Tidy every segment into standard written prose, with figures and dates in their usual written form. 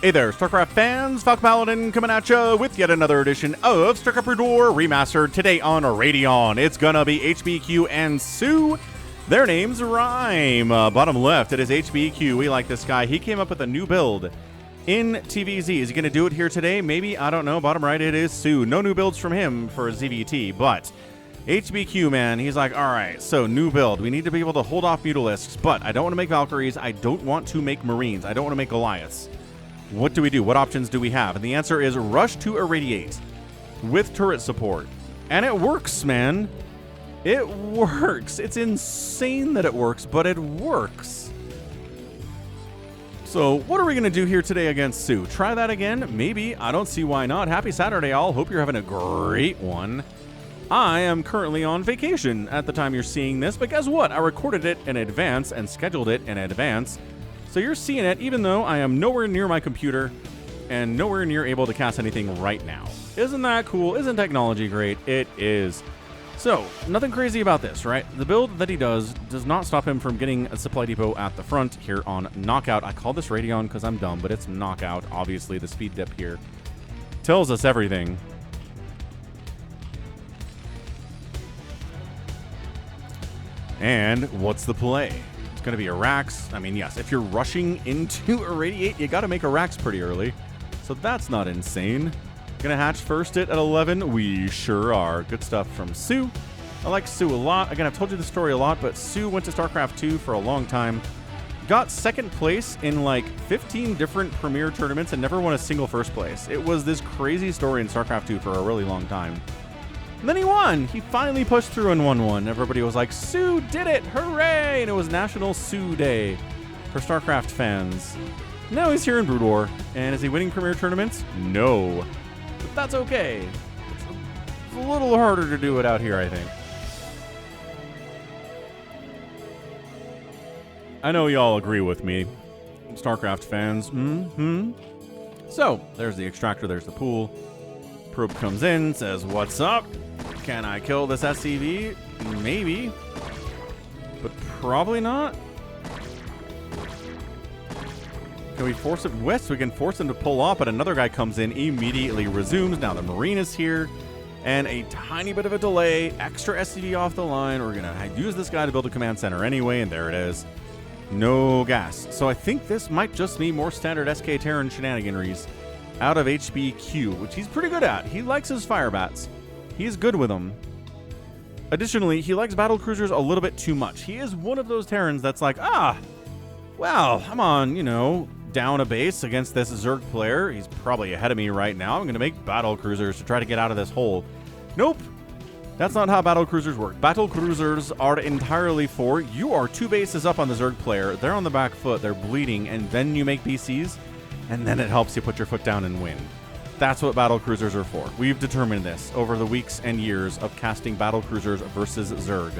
Hey there, StarCraft fans, Falcon Paladin coming at you with yet another edition of StarCraft Brood War Remastered. Today on Radeon, it's gonna be HBQ and soO. Their names rhyme. Bottom left, it is HBQ. We like this guy. He came up with a new build in TVZ. Is he gonna do it here today? Maybe, I don't know. Bottom right, it is soO. No new builds from him for ZVT, but HBQ, man, he's like, all right, so new build. We need to be able to hold off Mutalisks, but I don't want to make Valkyries. I don't want to make Marines. I don't want to make Goliaths. What do we do? What options do we have? And the answer is Rush to Irradiate with turret support. And it works, man. It works. It's insane that it works, but it works. So what are we going to do here today against soO? Try that again? Maybe. I don't see why not. Happy Saturday, all. Hope you're having a great one. I am currently on vacation at the time you're seeing this, but guess what? I recorded it in advance and scheduled it in advance. So you're seeing it even though I am nowhere near my computer and nowhere near able to cast anything right now. Isn't that cool? Isn't technology great? It is. So, nothing crazy about this, right? The build that he does not stop him from getting a supply depot at the front here on Knockout. I call this Radeon because I'm dumb, but it's Knockout. Obviously, the speed dip here tells us everything. And what's the play? Going to be Iraqs. I mean, yes, if you're rushing into Irradiate, you got to make Iraqs pretty early. So that's not insane. Gonna hatch first it at 11. We sure are. Good stuff from soO. I like soO a lot. Again, I've told you the story a lot, but soO went to StarCraft 2 for a long time. Got second place in like 15 different premier tournaments and never won a single first place. It was this crazy story in StarCraft 2 for a really long time. And then he won. He finally pushed through and won one. Everybody was like, soO did it! Hooray! And it was National soO Day for StarCraft fans. Now he's here in Brood War. And is he winning premier tournaments? No. But that's okay. It's a little harder to do it out here, I think. I know y'all agree with me, StarCraft fans. So, there's the extractor, there's the pool. Probe comes in, says, what's up? Can I kill this SCV? Maybe. But probably not. Can we force it west? We can force him to pull off, but another guy comes in, immediately resumes. Now the Marine is here. And a tiny bit of a delay. Extra SCV off the line. We're going to use this guy to build a command center anyway, and there it is. No gas. So I think this might just be more standard SK Terran shenaniganries out of HBQ, which he's pretty good at. He likes his fire bats. He's good with them. Additionally, he likes battle cruisers a little bit too much. He is one of those Terrans that's like, well, I'm on, down a base against this Zerg player. He's probably ahead of me right now. I'm going to make battle cruisers to try to get out of this hole. Nope. That's not how battle cruisers work. Battle cruisers are entirely for, you are 2 bases up on the Zerg player. They're on the back foot. They're bleeding. And then you make BCs. And then it helps you put your foot down and win. That's what battle cruisers are for. We've determined this over the weeks and years of casting battle cruisers versus Zerg.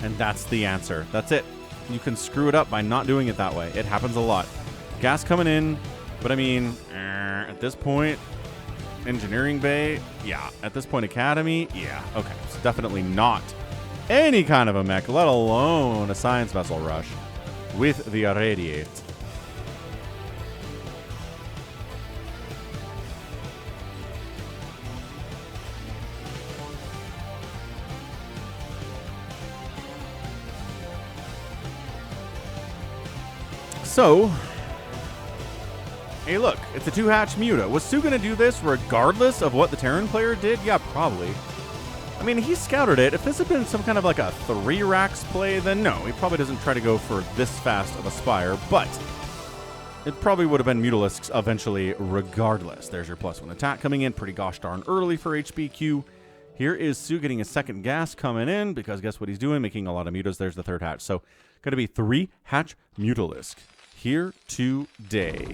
And that's the answer. That's it. You can screw it up by not doing it that way. It happens a lot. Gas coming in, but I mean, at this point, engineering bay, yeah. At this point, academy, yeah. Okay, so definitely not any kind of a mech, let alone a science vessel rush with the Irradiate. So, hey look, it's a 2-hatch Muta. Was soO going to do this regardless of what the Terran player did? Yeah, probably. I mean, he scouted it. If this had been some kind of like a 3 racks play, then no, he probably doesn't try to go for this fast of a Spire, but it probably would have been Mutalisks eventually regardless. There's your +1 attack coming in pretty gosh darn early for HBQ. Here is soO getting a second gas coming in because guess what he's doing? Making a lot of Mutas. There's the 3rd hatch. So, going to be 3-hatch Mutalisk here today.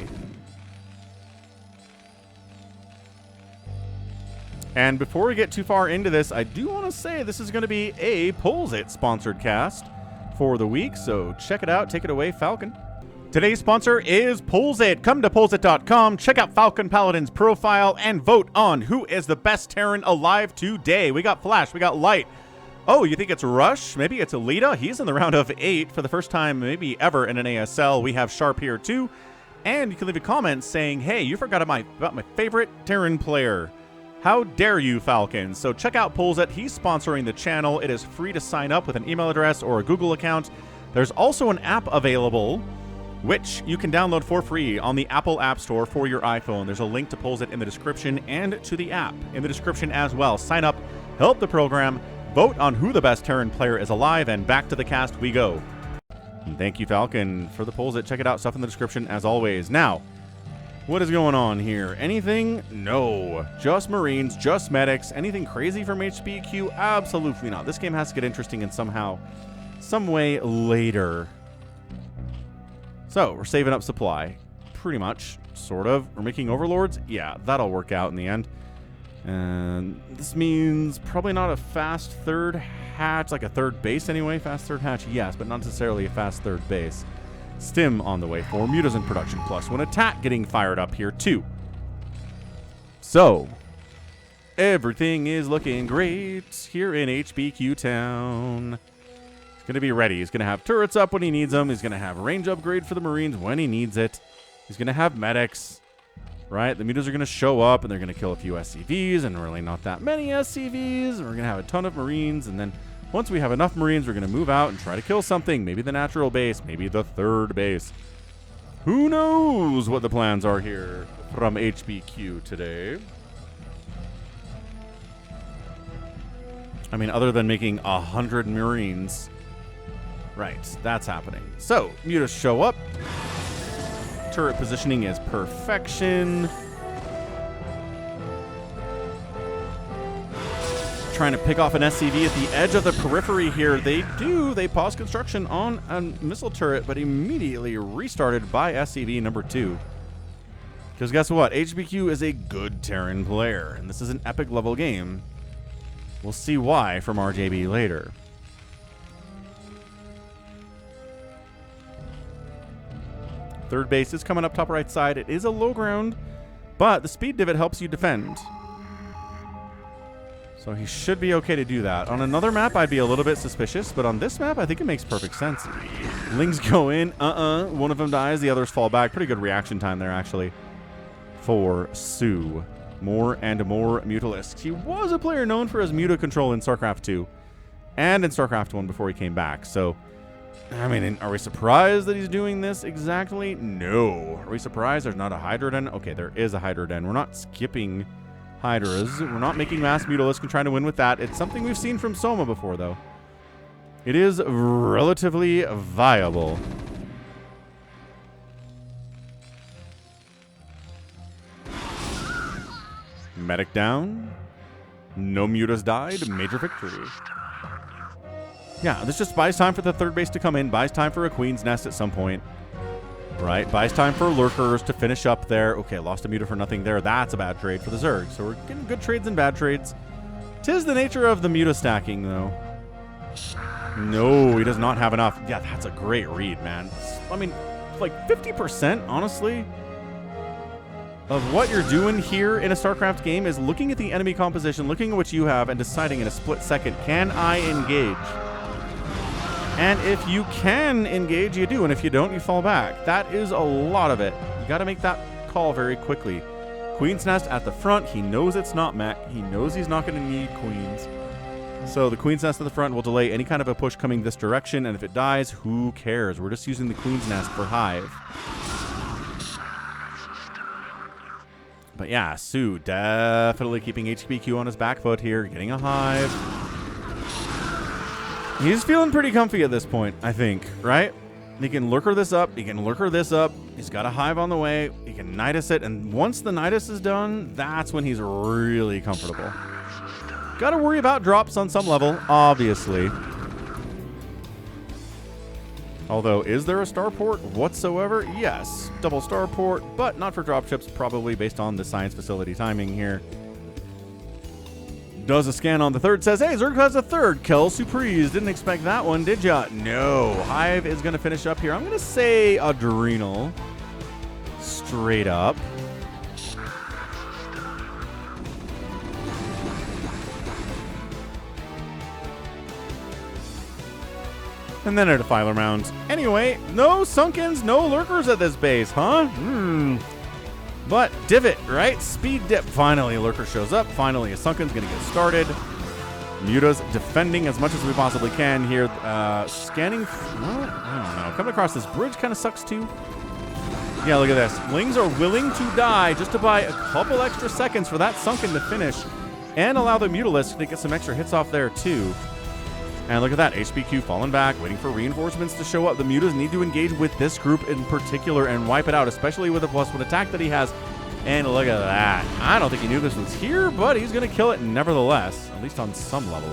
And before we get too far into this, I do want to say this is going to be a Pulls It sponsored cast for the week, so check it out. Take it away, Falcon. Today's sponsor is Pulls It. Come to pullsit.com, check out Falcon Paladin's profile, and vote on who is the best Terran alive today. We got Flash, we got Light, Oh, you think it's Rush? Maybe it's Alita. He's in the round of 8 for the first time maybe ever in an ASL. We have Sharp here too. And you can leave a comment saying, hey, you forgot about my favorite Terran player. How dare you, Falcon? So check out Pulset. He's sponsoring the channel. It is free to sign up with an email address or a Google account. There's also an app available, which you can download for free on the Apple App Store for your iPhone. There's a link to Pulset in the description and to the app in the description as well. Sign up, help the program, vote on who the best Terran player is alive, and back to the cast we go. And thank you, Falcon, for the Pulset. Check it out. Stuff in the description as always. Now, what is going on here? Anything? No. Just Marines, just medics. Anything crazy from HBQ? Absolutely not. This game has to get interesting in some way later. So, we're saving up supply. Pretty much. Sort of. We're making overlords? Yeah, that'll work out in the end. And this means probably not a fast third hatch, like a third base anyway. Fast third hatch, yes, but not necessarily a fast third base. Stim on the way for Mutas in production, plus one attack getting fired up here too. So, everything is looking great here in HBQ Town. He's going to be ready. He's going to have turrets up when he needs them. He's going to have range upgrade for the Marines when he needs it. He's going to have medics, right? The Mutas are going to show up and they're going to kill a few SCVs and really not that many SCVs. And we're going to have a ton of Marines, and then once we have enough Marines, we're going to move out and try to kill something. Maybe the natural base, maybe the third base. Who knows what the plans are here from HBQ today? I mean, other than making 100 Marines. Right, that's happening. So, Mutas show up. Turret positioning is perfection. Trying to pick off an SCV at the edge of the periphery here. They pause construction on a missile turret, but immediately restarted by SCV number 2. Because guess what? HBQ is a good Terran player, and this is an epic level game. We'll see why from RJB later. Third base is coming up top right side. It is a low ground, but the speed divot helps you defend. So he should be okay to do that. On another map, I'd be a little bit suspicious, but on this map, I think it makes perfect sense. Lings go in. One of them dies. The others fall back. Pretty good reaction time there, actually, for soO. More and more Mutalisks. He was a player known for his Muta control in StarCraft 2 and in StarCraft 1 before he came back. So, I mean, are we surprised that he's doing this exactly? No. Are we surprised there's not a Hydra Den? Okay, there is a Hydra Den. We're not skipping Hydras. We're not making mass Mutalisks and trying to win with that. It's something we've seen from Soma before, though. It is relatively viable. Medic down. No Mutas died. Major victory. Yeah, this just buys time for the third base to come in. Buys time for a Queen's Nest at some point. Right, buys time for lurkers to finish up there. Okay, lost a Muta for nothing there. That's a bad trade for the Zerg. So we're getting good trades and bad trades. 'Tis the nature of the Muta stacking, though. No, he does not have enough. Yeah, that's a great read, man. I mean, like 50%, honestly, of what you're doing here in a StarCraft game is looking at the enemy composition, looking at what you have, and deciding in a split second, can I engage? And if you can engage, you do. And if you don't, you fall back. That is a lot of it. You got to make that call very quickly. Queen's Nest at the front. He knows it's not mech. He knows he's not going to need queens. So the Queen's Nest at the front will delay any kind of a push coming this direction. And if it dies, who cares? We're just using the Queen's Nest for Hive. But yeah, soO definitely keeping HBQ on his back foot here. Getting a Hive. He's feeling pretty comfy at this point, I think, right? He can lurker this up. He can lurker this up. He's got a Hive on the way. He can Nidus it. And once the Nidus is done, that's when he's really comfortable. Got to worry about drops on some level, obviously. Although, is there a starport whatsoever? Yes. Double starport, but not for dropships, probably based on the science facility timing here. Does a scan on the third, says, hey, Zerg has a third. Kel Surprise. Didn't expect that one, did ya? No. Hive is going to finish up here. I'm going to say Adrenal. Straight up. And then a Defiler Mound. Anyway, no Sunkens, no Lurkers at this base, huh? But Divot, right? Speed Dip. Finally, a Lurker shows up. Finally, a Sunken's going to get started. Muta's defending as much as we possibly can here. Scanning. Well, I don't know. Coming across this bridge kind of sucks too. Yeah, look at this. Lings are willing to die just to buy a couple extra seconds for that Sunken to finish and allow the Mutalisk to get some extra hits off there too. And look at that. HBQ falling back, waiting for reinforcements to show up. The Mutas need to engage with this group in particular and wipe it out, especially with the +1 attack that he has. And look at that. I don't think he knew this was here, but he's going to kill it nevertheless, at least on some level.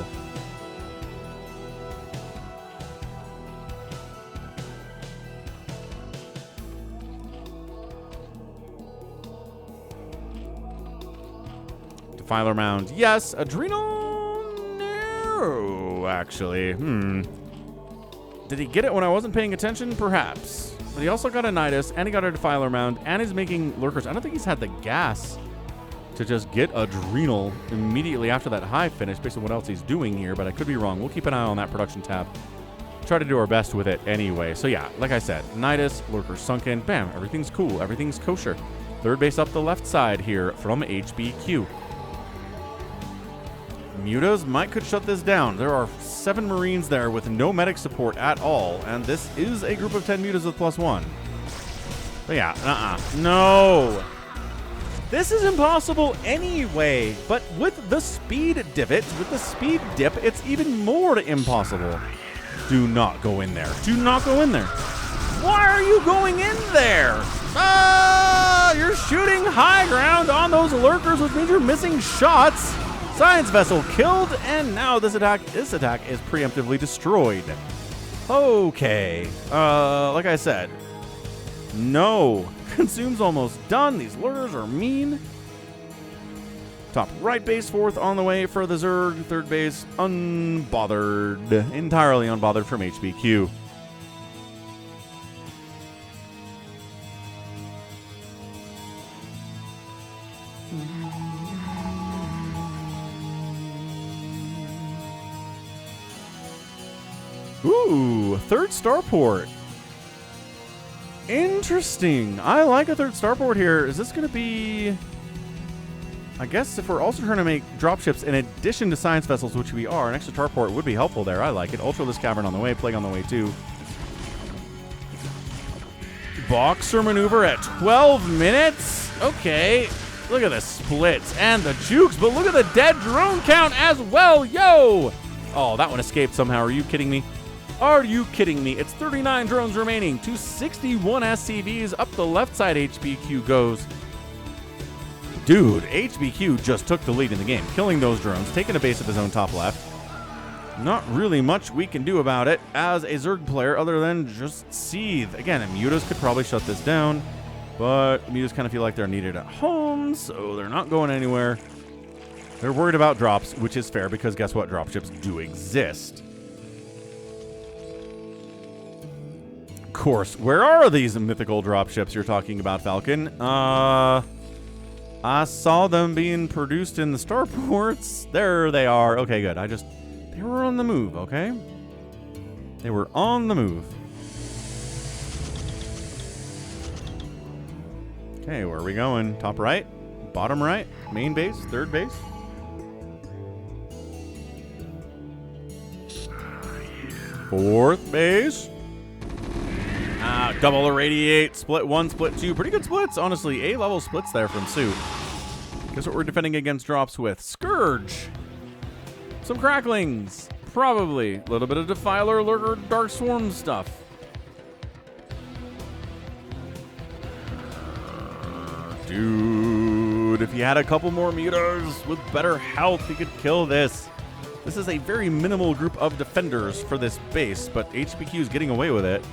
Defiler Mound, yes. Adrenal, no, actually. Did he get it when I wasn't paying attention? Perhaps. But he also got a Nidus, and he got a Defiler Mound, and he's making Lurkers. I don't think he's had the gas to just get Adrenal immediately after that high finish based on what else he's doing here, but I could be wrong. We'll keep an eye on that production tab. Try to do our best with it anyway. So yeah, like I said, Nidus, Lurker Sunken, bam, everything's cool, everything's kosher. Third base up the left side here from HBQ. Mutas could shut this down. There are 7 Marines there with no medic support at all, and this is a group of 10 Mutas with +1. But yeah, no. This is impossible anyway, but with the speed divot, with the speed dip, it's even more impossible. Do not go in there. Do not go in there. Why are you going in there? You're shooting high ground on those Lurkers, which means you're missing shots. Science Vessel killed, and now this attack is preemptively destroyed. Okay. Like I said, no. Consume's almost done. These Lurkers are mean. Top right base, 4th on the way for the Zerg. 3rd base, unbothered. Entirely unbothered from HBQ. Ooh, 3rd starport. Interesting. I like a 3rd starport here. Is this going to be... I guess if we're also trying to make dropships in addition to science vessels, which we are, an extra starport would be helpful there. I like it. Ultralisk Cavern on the way. Plague on the way too. Boxer maneuver at 12 minutes. Okay. Look at the splits and the jukes, but look at the dead drone count as well. Yo! Oh, that one escaped somehow. Are you kidding me? Are you kidding me? It's 39 drones remaining. 261 SCVs up the left side. HBQ goes. Dude, HBQ just took the lead in the game, killing those drones, taking a base of his own top left. Not really much we can do about it as a Zerg player other than just seethe. Again, Mutas could probably shut this down, but Mutas kind of feel like they're needed at home, so they're not going anywhere. They're worried about drops, which is fair because guess what? Dropships do exist. Of course, where are these mythical dropships you're talking about, Falcon? I saw them being produced in the starports. There they are. Okay, good. They were on the move, okay? They were on the move. Okay, where are we going? Top right? Bottom right? Main base? 3rd base? Fourth base? Double irradiate, split 1, split 2. Pretty good splits, honestly. A-level splits there from soO. Guess what we're defending against drops with? Scourge. Some cracklings. Probably. A little bit of Defiler, Lurker, Dark Swarm stuff. Dude, if he had a couple more meters with better health, he could kill this. This is a very minimal group of defenders for this base, but HBQ is getting away with it.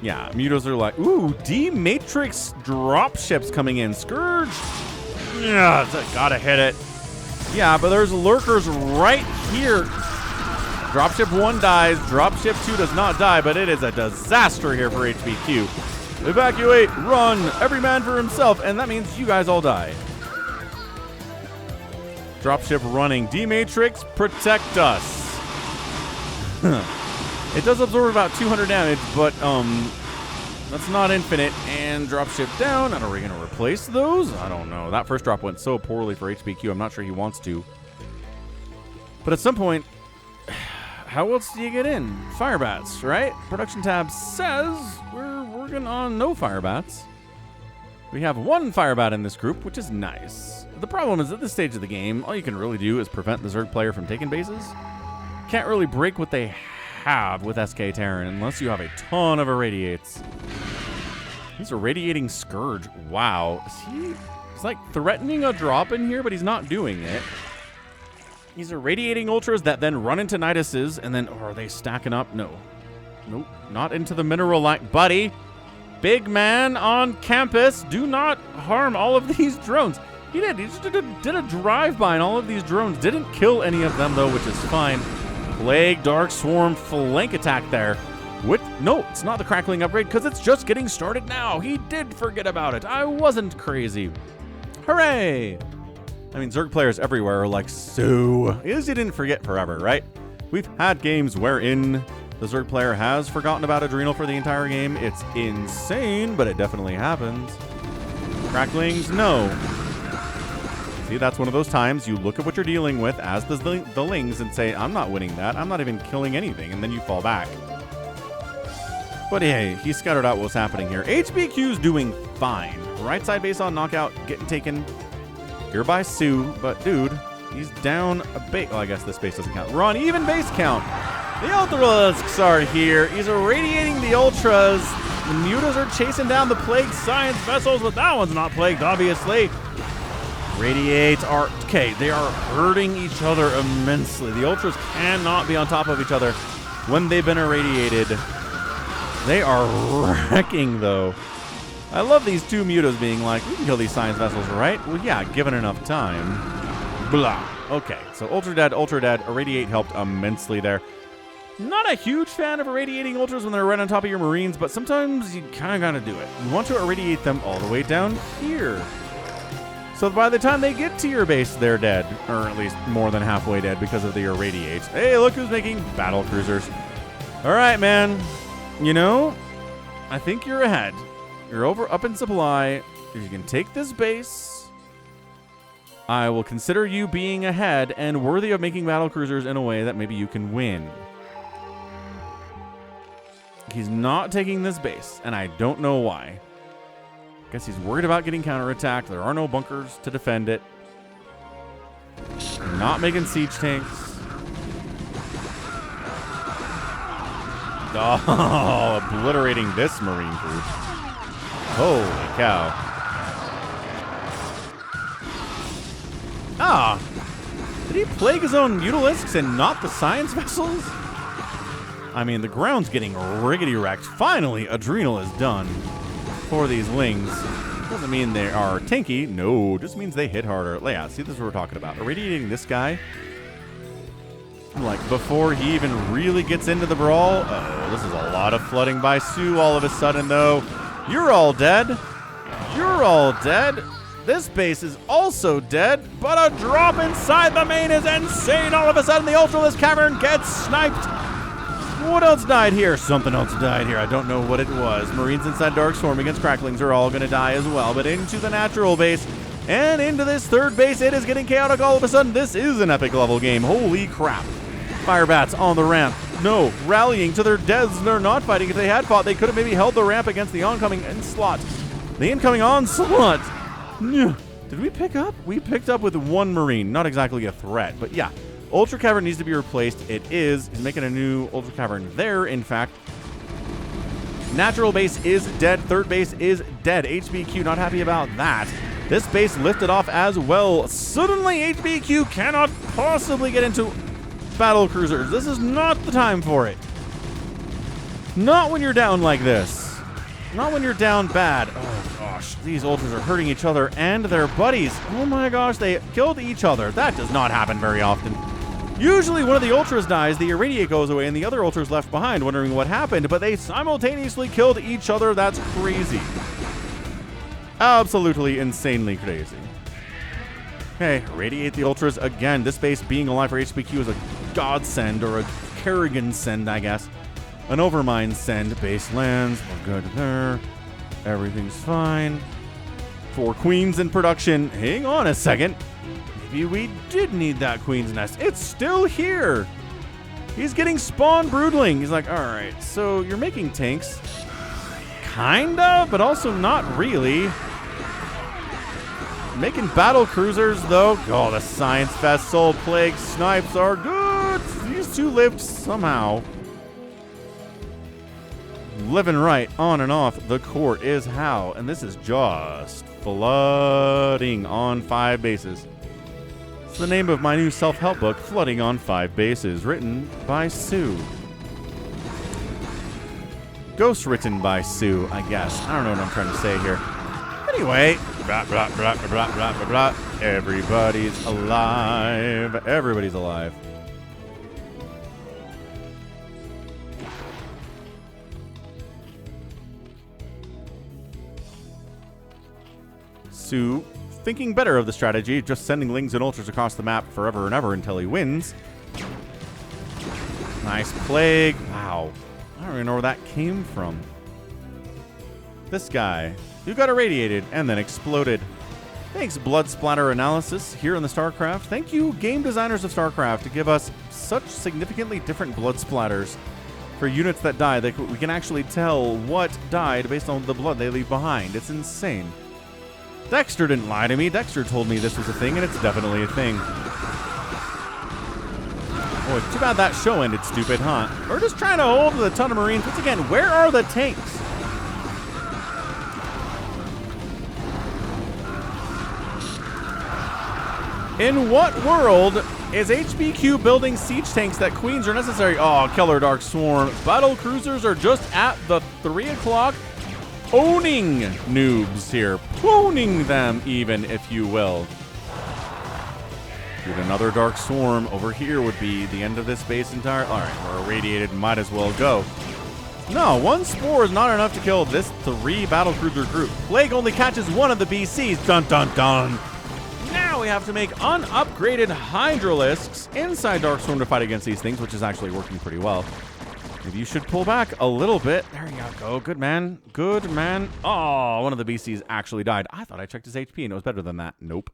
Yeah, Mutas are like, ooh, D-Matrix dropships coming in. Scourge. Yeah, gotta hit it. Yeah, but there's Lurkers right here. Dropship 1 dies. Dropship 2 does not die, but it is a disaster here for HBQ. Evacuate, run, every man for himself, and that means you guys all die. Dropship running. D-Matrix, protect us. It does absorb about 200 damage, but that's not infinite. And drop ship down. And are we going to replace those? I don't know. That first drop went so poorly for HBQ. I'm not sure he wants to. But at some point, how else do you get in? Fire bats, right? Production tab says we're working on no fire bats. We have one fire bat in this group, which is nice. The problem is at this stage of the game, all you can really do is prevent the Zerg player from taking bases. Can't really break what they have with SK Terran unless you have a ton of irradiates. He's irradiating Scourge. Wow. He's like threatening a drop in here, but he's not doing it. He's irradiating ultras that then run into Niduses, and then, are they stacking up? No. Nope. Not into the mineral line. Buddy, big man on campus, do not harm all of these drones. He did. He just did a drive-by on all of these drones. Didn't kill any of them, though, which is fine. Plague, Dark Swarm, flank attack there. No, it's not the crackling upgrade, because it's just getting started now. He did forget about it. I wasn't crazy. Hooray! I mean, Zerg players everywhere are like, so, is he didn't forget forever, right? We've had games wherein the Zerg player has forgotten about Adrenal for the entire game. It's insane, but it definitely happens. Cracklings, no. See, that's one of those times you look at what you're dealing with as the Lings and say, I'm not winning that. I'm not even killing anything, and then you fall back. But hey, he scattered out what's happening here. HBQ's doing fine. Right side base on knockout, getting taken here by soO, but dude, he's down a base. Well, I guess this base doesn't count. We're on even base count. The Ultralisks are here. He's irradiating the Ultras. The Mutas are chasing down the Plague Science Vessels, but that one's not plagued, obviously. Radiates are, okay, they are hurting each other immensely. The Ultras cannot be on top of each other when they've been irradiated. They are wrecking, though. I love these two Mutas being like, we can kill these science vessels, right? Well, yeah, given enough time. Blah. Okay, so Ultra dead, Irradiate helped immensely there. Not a huge fan of irradiating Ultras when they're right on top of your Marines, but sometimes you kind of got to do it. You want to irradiate them all the way down here. So by the time they get to your base, they're dead. Or at least more than halfway dead because of the irradiates. Hey, look who's making battle cruisers. All right, man. You know, I think you're ahead. You're up in supply. If you can take this base, I will consider you being ahead and worthy of making battle cruisers in a way that maybe you can win. He's not taking this base, and I don't know why. Guess he's worried about getting counterattacked. There are no bunkers to defend it. Not making siege tanks. Oh, obliterating this Marine group. Holy cow. Ah, did he plague his own Mutalisks and not the science vessels? I mean, the ground's getting riggedy wrecked. Finally, Adrenal is done for these Lings. Doesn't mean they are tanky. No, just means they hit harder. Yeah, see, this is what we're talking about. Irradiating this guy, like, before he even really gets into the brawl. Uh-oh, this is a lot of flooding by soO all of a sudden, though. You're all dead. You're all dead. This base is also dead, but a drop inside the main is insane. All of a sudden, the Ultralisk Cavern gets sniped. What else died here? Something else died here. I don't know what it was. Marines inside Dark Storm against Cracklings are all going to die as well, but into the natural base and into this third base, it is getting chaotic all of a sudden. This is an epic level game. Holy crap. Fire bats on the ramp. No, rallying to their deaths. They're not fighting. If they had fought, they could have maybe held the ramp against the oncoming onslaught. The incoming onslaught. Did we pick up? We picked up with one Marine. Not exactly a threat, but yeah. Ultra Cavern needs to be replaced. It is. He's making a new Ultra Cavern there, in fact. Natural base is dead. Third base is dead. HBQ not happy about that. This base lifted off as well. Suddenly, HBQ cannot possibly get into battle cruisers. This is not the time for it. Not when you're down like this. Not when you're down bad. Oh gosh, these ultras are hurting each other and their buddies. Oh my gosh, they killed each other. That does not happen very often. Usually one of the ultras dies, the irradiate goes away, and the other ultra's left behind wondering what happened, but they simultaneously killed each other. That's crazy. Absolutely insanely crazy. Okay, irradiate the ultras again. This base being alive for HBQ is a godsend, or a Kerrigan send, I guess. An overmind send. Base lands. We're good there. Everything's fine. 4 queens in production. Hang on a second. Maybe we did need that queen's nest. It's still here. He's getting spawn broodling. He's like, all right, so you're making tanks. Kinda, but also not really. Making battle cruisers, though. Oh, the Science Fest Soul Plague snipes are good. These two lived somehow. Living right on and off the court is how. And this is just flooding on 5 bases. It's the name of my new self-help book, Flooding on 5 Bases, written by soO. Ghost written by soO, I guess. I don't know what I'm trying to say here. Anyway, blah, blah, blah, blah, blah, blah, blah, blah. Everybody's alive. Everybody's alive. soO, thinking better of the strategy, just sending Lings and Ultras across the map forever and ever until he wins. Nice plague. Wow. I don't even know where that came from. This guy, who got irradiated and then exploded. Thanks, Blood Splatter Analysis here in the StarCraft. Thank you, game designers of StarCraft, to give us such significantly different blood splatters for units that die that we can actually tell what died based on the blood they leave behind. It's insane. Dexter didn't lie to me. Dexter told me this was a thing, and it's definitely a thing. Oh, it's too bad that show ended stupid, huh? We're just trying to hold the ton of Marines. Once again, where are the tanks? In what world is HBQ building siege tanks that queens are necessary? Oh, Keller Dark Swarm. Battle cruisers are just at the 3 o'clock. Owning noobs here. Pwning them, even, if you will. Dude, another Dark Swarm over here would be the end of this base entire. All right, we're irradiated. Might as well go. No, 1 spore is not enough to kill this 3 battlecruiser group. Plague only catches 1 of the BCs. Dun, dun, dun. Now we have to make unupgraded Hydralisks inside Dark Swarm to fight against these things, which is actually working pretty well. Maybe you should pull back a little bit. There you go. Good man. Good man. Oh, one of the BCs actually died. I thought I checked his HP and it was better than that. Nope.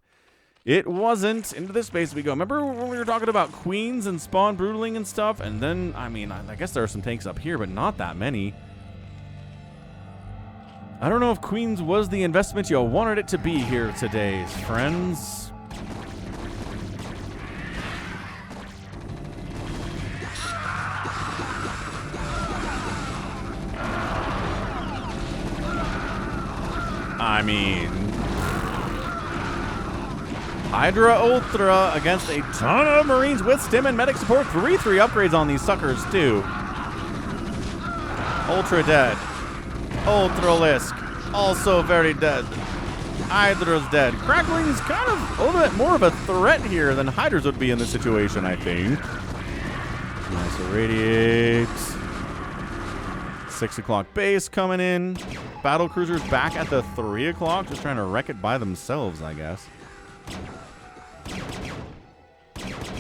It wasn't. Into this base we go. Remember when we were talking about queens and spawn broodling and stuff? And then, I mean, I guess there are some tanks up here, but not that many. I don't know if queens was the investment you wanted it to be here today, friends. I mean, Hydra Ultra against a ton of Marines with stim and medic support. 3/3 upgrades on these suckers, too. Ultra dead. Ultralisk, also very dead. Hydra's dead. Crackling's kind of a little bit more of a threat here than Hydra's would be in this situation, I think. Nice irradiate. 6 o'clock base coming in. Battle cruisers back at the 3 o'clock, just trying to wreck it by themselves, I guess.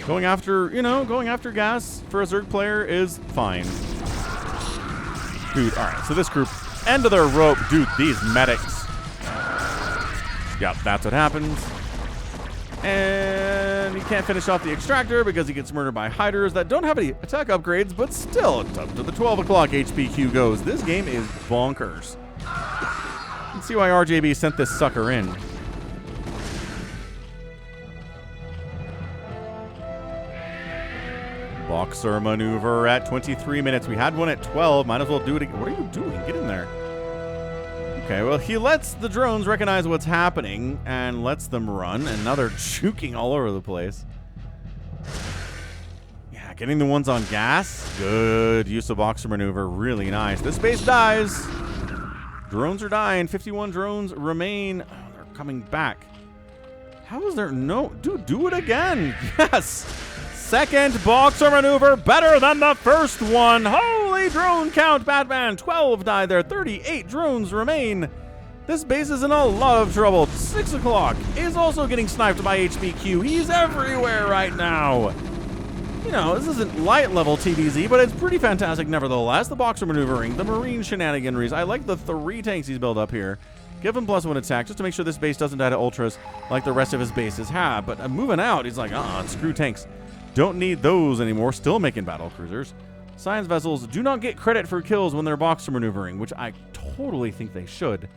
Going after, going after gas for a Zerg player is fine. Dude, all right, so this group, end of their rope. Dude, these medics. Yep, that's what happens. And he can't finish off the extractor because he gets murdered by Hydras that don't have any attack upgrades, but still, it's up to the 12 o'clock HBQ goes. This game is bonkers. You can see why RJB sent this sucker in. Boxer maneuver at 23 minutes. We had one at 12. Might as well do it again. What are you doing? Get in there. Okay, well, he lets the drones recognize what's happening and lets them run, and now they're juking all over the place. Yeah, getting the ones on gas. Good use of boxer maneuver. Really nice. This base dies. Drones are dying. 51 drones remain. Oh, they're coming back. How is there no... Dude, do it again. Yes. Second boxer maneuver, better than the first one. Holy drone count, Batman. 12 died there. 38 drones remain. This base is in a lot of trouble. 6 o'clock is also getting sniped by HBQ. He's everywhere right now. You know, this isn't light level TVZ, but it's pretty fantastic nevertheless. The boxer maneuvering, the marine shenaniganries. I like the 3 tanks he's built up here. Give him +1 attack just to make sure this base doesn't die to ultras like the rest of his bases have. But moving out, he's like, screw tanks. Don't need those anymore. Still making battle cruisers. Science vessels do not get credit for kills when they're boxer maneuvering, which I totally think they should.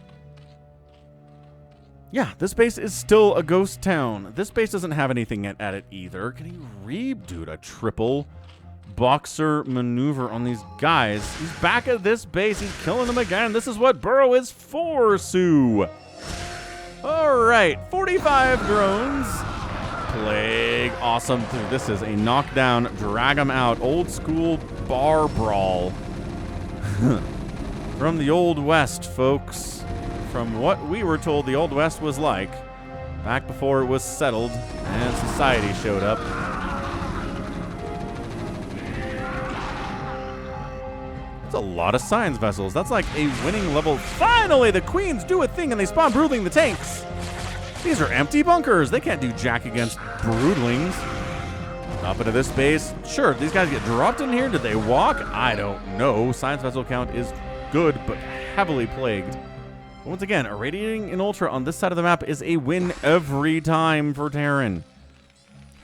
Yeah, this base is still a ghost town. This base doesn't have anything at it either. Can he dude, a triple boxer maneuver on these guys? He's back at this base. He's killing them again. This is what Burrow is for, soO. All right, 45 drones. Plague. Awesome. Dude, this is a knockdown. Drag him out. Old school bar brawl. From the Old West, folks. From what we were told the Old West was like, back before it was settled and society showed up. That's a lot of science vessels. That's like a winning level. Finally, the queens do a thing and they spawn broodling the tanks. These are empty bunkers. They can't do jack against broodlings. Up into this base. Sure, these guys get dropped in here. Did they walk? I don't know. Science vessel count is good, but heavily plagued. Once again, irradiating an ultra on this side of the map is a win every time for Terran.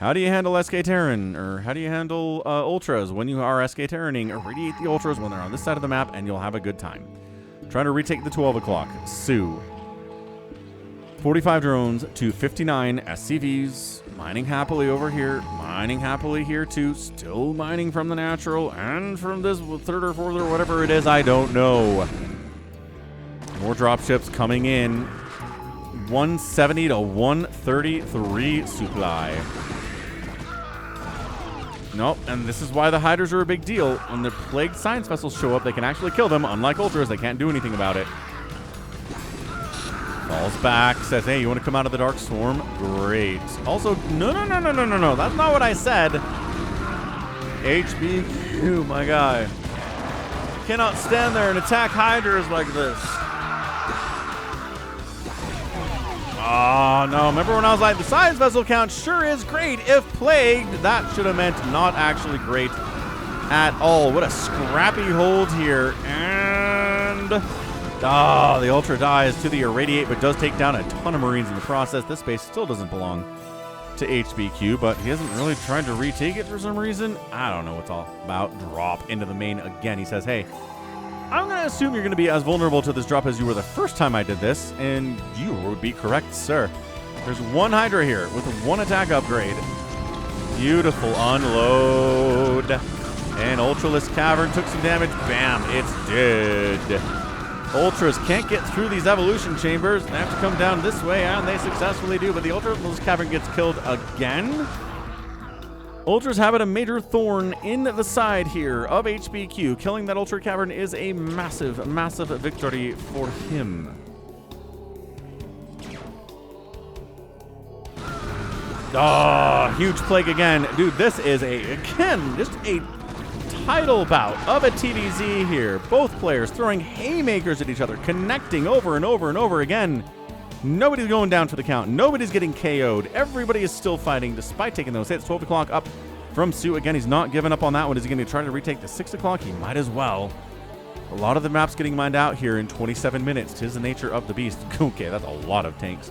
How do you handle SK Terran? Or how do you handle ultras when you are SK Terraning? Irradiate the ultras when they're on this side of the map and you'll have a good time. Trying to retake the 12 o'clock. soO. 45 drones to 59 SCVs. Mining happily over here. Mining happily here too. Still mining from the natural and from this 3rd or 4th or whatever it is. I don't know. More dropships coming in. 170 to 133 supply. Nope, and this is why the hiders are a big deal. When the plagued science vessels show up, they can actually kill them. Unlike ultras, they can't do anything about it. Falls back, says, hey, you want to come out of the Dark Swarm? Great. Also, no. That's not what I said. HBQ, my guy. You cannot stand there and attack hydras like this. Oh, no. Remember when I was like, the science vessel count sure is great. If plagued, that should have meant not actually great at all. What a scrappy hold here. And the ultra dies to the irradiate, but does take down a ton of marines in the process. This base still doesn't belong to HBQ, but he hasn't really tried to retake it for some reason. I don't know what's all about. Drop into the main again. He says, hey, I'm going to assume you're going to be as vulnerable to this drop as you were the first time I did this, and you would be correct, sir. There's 1 Hydra here with 1 attack upgrade. Beautiful unload. And Ultraless Cavern took some damage. Bam, it's dead. Ultras can't get through these evolution chambers. They have to come down this way, and they successfully do, but the Ultraless Cavern gets killed again. Ultras have it a major thorn in the side here of HBQ. Killing that Ultra Cavern is a massive, massive victory for him. Huge plague again. Dude, this is again, just a title bout of a TVZ here. Both players throwing haymakers at each other, connecting over and over and over again. Nobody's going down for the count. Nobody's getting KO'd. Everybody is still fighting despite taking those hits. 12 o'clock up from soO. Again, he's not giving up on that one. Is he going to try to retake the 6 o'clock? He might as well. A lot of the map's getting mined out here in 27 minutes. 'Tis the nature of the beast. Okay, that's a lot of tanks.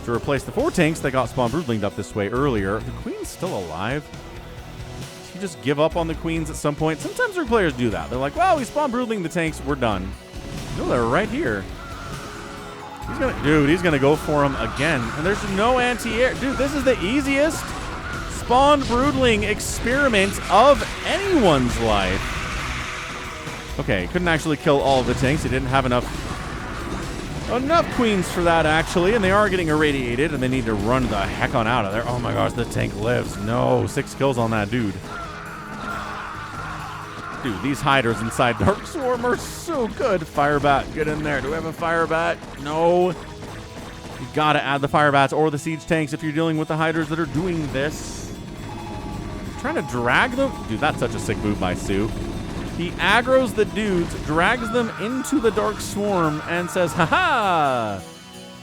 To replace the 4 tanks that got spawn broodlinged up this way earlier. The queen's still alive. Did he just give up on the queens at some point? Sometimes our players do that. They're like, well, we spawn broodling the tanks. We're done. No, they're right here. He's gonna go for him again. And there's no anti-air. Dude, this is the easiest spawn broodling experiment of anyone's life. Okay, couldn't actually kill all of the tanks. He didn't have enough queens for that, actually. And they are getting irradiated, and they need to run the heck on out of there. Oh my gosh, the tank lives. No, 6 kills on that dude. Dude, these hiders inside Dark Swarm are so good. Fire bat, get in there. Do we have a fire bat? No. You gotta add the fire bats or the siege tanks if you're dealing with the hiders that are doing this. Trying to drag them? Dude, that's such a sick move by soO. He aggroes the dudes, drags them into the Dark Swarm, and says, haha,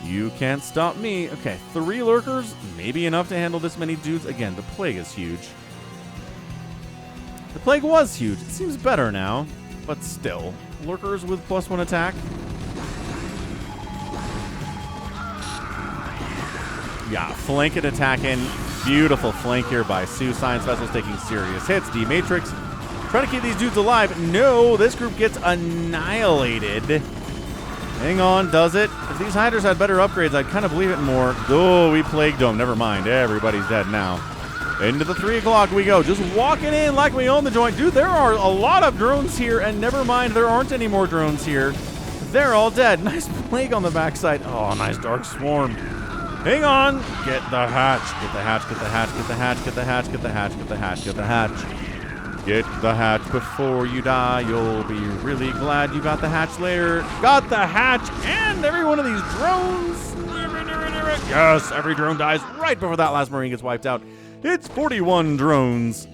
you can't stop me. Okay, 3 lurkers, maybe enough to handle this many dudes. Again, the plague is huge. Plague was huge. It seems better now, but still. Lurkers with +1 attack. Yeah, flank and attacking. Beautiful flank here by soO. Science Vessel's taking serious hits. D-Matrix trying to keep these dudes alive. No, this group gets annihilated. Hang on, does it? If these Hydras had better upgrades, I'd kind of believe it more. Oh, we plagued them. Never mind. Everybody's dead now. Into the 3 o'clock we go. Just walking in like we own the joint. Dude, there are a lot of drones here, and never mind, there aren't any more drones here. They're all dead. Nice plague on the backside. Oh, nice Dark Swarm. Hang on. Get the hatch. Get the hatch. Get the hatch. Get the hatch. Get the hatch. Get the hatch. Get the hatch. Get the hatch. Get the hatch before you die. You'll be really glad you got the hatch later. Got the hatch and every one of these drones. Yes, every drone dies right before that last Marine gets wiped out. It's 41 drones.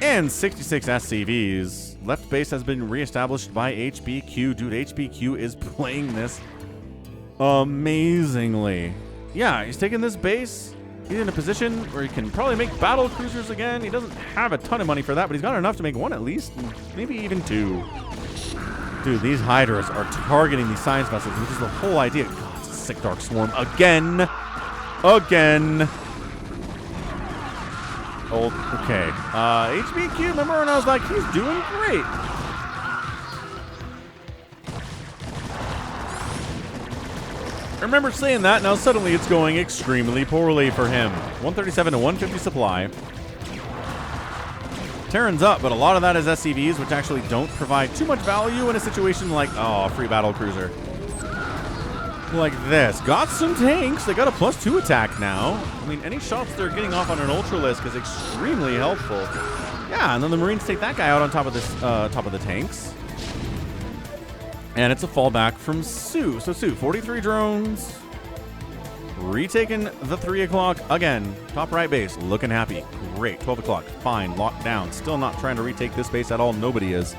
And 66 SCVs. Left base has been reestablished by HBQ. Dude, HBQ is playing this amazingly. Yeah, he's taking this base. He's in a position where he can probably make battle cruisers again. He doesn't have a ton of money for that, but he's got enough to make 1 at least, maybe even 2. Dude, these Hydras are targeting these science vessels, which is the whole idea. God, it's a sick Dark Swarm again. Again. Oh, okay. HBQ, remember when I was like, he's doing great. I remember saying that, now suddenly it's going extremely poorly for him. 137 to 150 supply. Terran's up, but a lot of that is SCVs, which actually don't provide too much value in a situation like, oh, free battle cruiser. Like this. Got some tanks. They got a +2 attack now. I mean, any shots they're getting off on an Ultralisk is extremely helpful. Yeah, and then the Marines take that guy out on top of this, top of the tanks. And it's a fallback from soO. So soO, 43 drones. Retaking the 3 o'clock again. Top right base, looking happy. Great. 12 o'clock, fine, locked down. Still not trying to retake this base at all. Nobody is.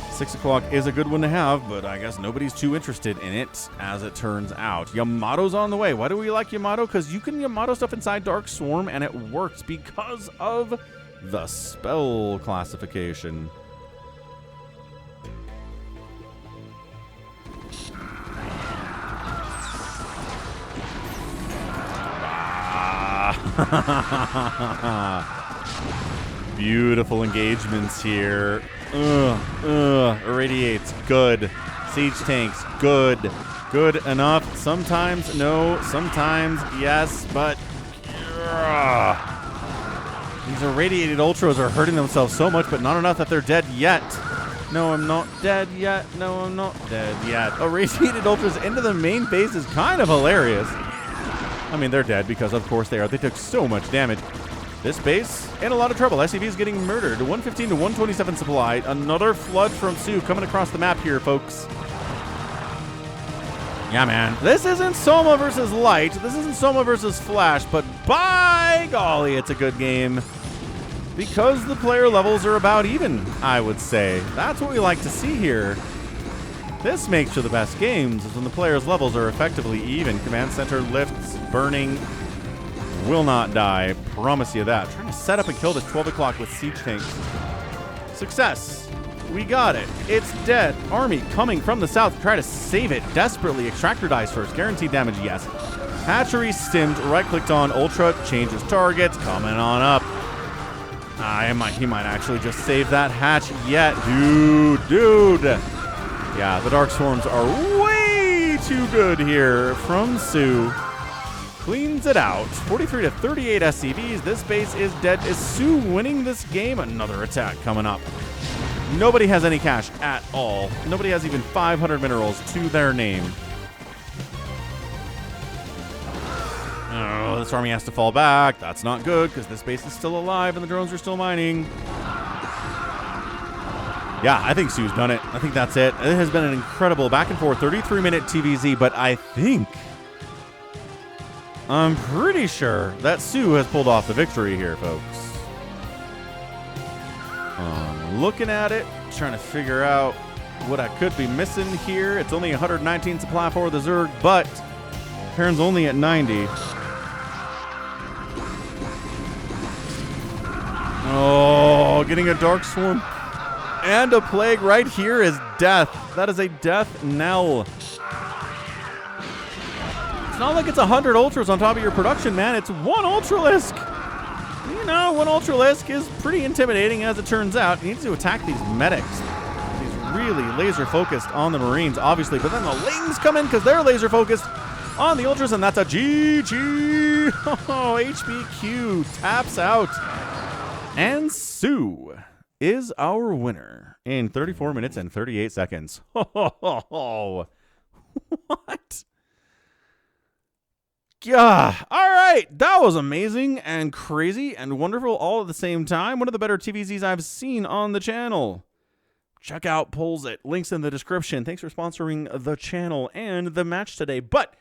6 o'clock is a good one to have, but I guess nobody's too interested in it, as it turns out. Yamato's on the way. Why do we like Yamato? Because you can Yamato stuff inside Dark Swarm, and it works because of the spell classification. Beautiful engagements here. Irradiates, good. Siege tanks, good. Good enough. Sometimes no, sometimes yes, but these irradiated ultras are hurting themselves so much, but not enough that they're dead yet. No, I'm not dead yet. No, I'm not dead yet. Irradiated ultras into the main base is kind of hilarious. I mean, they're dead because, of course, they are. They took so much damage. This base in a lot of trouble. SCV is getting murdered. 115 to 127 supply. Another flood from soO coming across the map here, folks. Yeah, man. This isn't Soma versus Light. This isn't Soma versus Flash, but by golly, it's a good game. Because the player levels are about even, I would say. That's what we like to see here. This makes for the best games, is when the players' levels are effectively even. Command center lifts, burning, will not die. Promise you that. Trying to set up and kill this 12 o'clock with siege tanks. Success. We got it. It's dead. Army coming from the south. Try to save it desperately. Extractor dies first. Guaranteed damage, yes. Hatchery stimmed. Right-clicked on. Ultra changes targets. Coming on up. He might actually just save that hatch yet. Dude. Yeah, the Dark Swarms are way too good here from soO. Cleans it out. 43 to 38 SCVs. This base is dead. Is soO winning this game? Another attack coming up. Nobody has any cash at all. Nobody has even 500 minerals to their name. Oh, this army has to fall back. That's not good because this base is still alive and the drones are still mining. Yeah, I think soO's done it. I think that's it. It has been an incredible back and forth 33-minute TVZ, but I'm pretty sure that soO has pulled off the victory here, folks. Looking at it, trying to figure out what I could be missing here. It's only 119 supply for the Zerg, but Terran's only at 90. Oh, getting a Dark Swarm and a Plague right here is death. That is a death knell. It's not like it's 100 Ultras on top of your production, man. It's one Ultralisk. You know, one Ultralisk is pretty intimidating, as it turns out. He needs to attack these medics. He's really laser focused on the Marines, obviously, but then the Lings come in because they're laser focused on the Ultras, and that's a GG. Oh, HBQ taps out. And soO is our winner in 34 minutes and 38 seconds. Oh, what? Yeah. All right. That was amazing and crazy and wonderful all at the same time. One of the better TVZs I've seen on the channel. Check out Polls It. Links in the description. Thanks for sponsoring the channel and the match today. But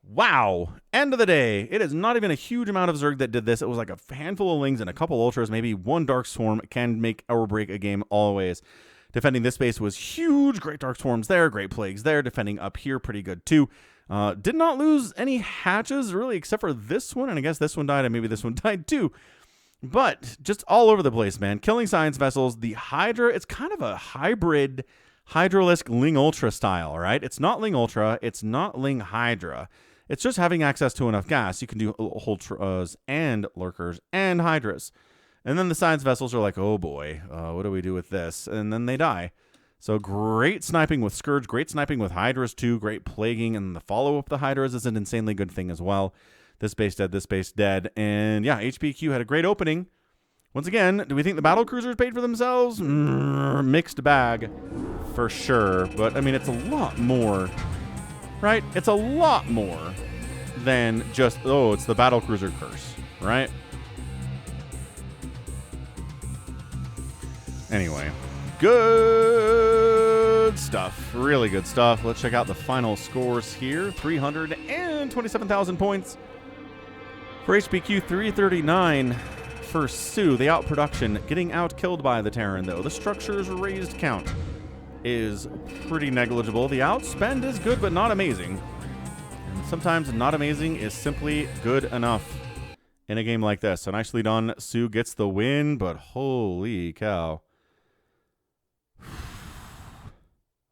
wow. End of the day. It is not even a huge amount of Zerg that did this. It was like a handful of Lings and a couple Ultras. Maybe one Dark Swarm can make or break a game always. Defending this base was huge. Great Dark Swarms there. Great Plagues there. Defending up here pretty good too. Did not lose any hatches, really, except for this one. And I guess this one died, and maybe this one died, too. But just all over the place, man. Killing Science Vessels. The Hydra, it's kind of a hybrid Hydralisk Ling Ultra style, right? It's not Ling Ultra. It's not Ling Hydra. It's just having access to enough gas. You can do Ultras and Lurkers and Hydras. And then the Science Vessels are like, oh, boy, what do we do with this? And then they die. So great sniping with Scourge, great sniping with Hydras too, great plaguing, and the follow-up the Hydras is an insanely good thing as well. This base dead, this base dead, and yeah, HBQ had a great opening. Once again, do we think the battle cruisers paid for themselves? Mixed bag, for sure, but I mean, it's a lot more, right? It's a lot more than just, oh, it's the battle cruiser curse, right? Anyway. Good stuff. Really good stuff. Let's check out the final scores here. 327,000 points for HBQ, 339 for soO. The outproduction, getting out-killed by the Terran, though. The structure's raised count is pretty negligible. The outspend is good, but not amazing. And sometimes not amazing is simply good enough in a game like this. So nicely done. soO gets the win, but holy cow.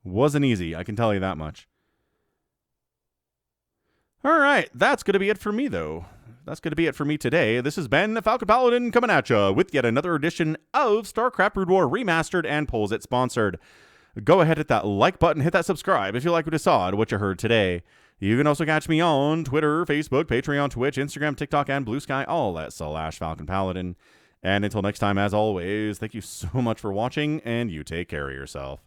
Wasn't easy, I can tell you that much. All right, that's going to be it for me, though. That's going to be it for me today. This has been Falcon Paladin coming at you with yet another edition of StarCraft Brood War Remastered and Polls It sponsored. Go ahead, hit that like button, hit that subscribe if you like what you saw and what you heard today. You can also catch me on Twitter, Facebook, Patreon, Twitch, Instagram, TikTok, and Blue Sky, all at /Falcon Paladin. And until next time, as always, thank you so much for watching, and you take care of yourself.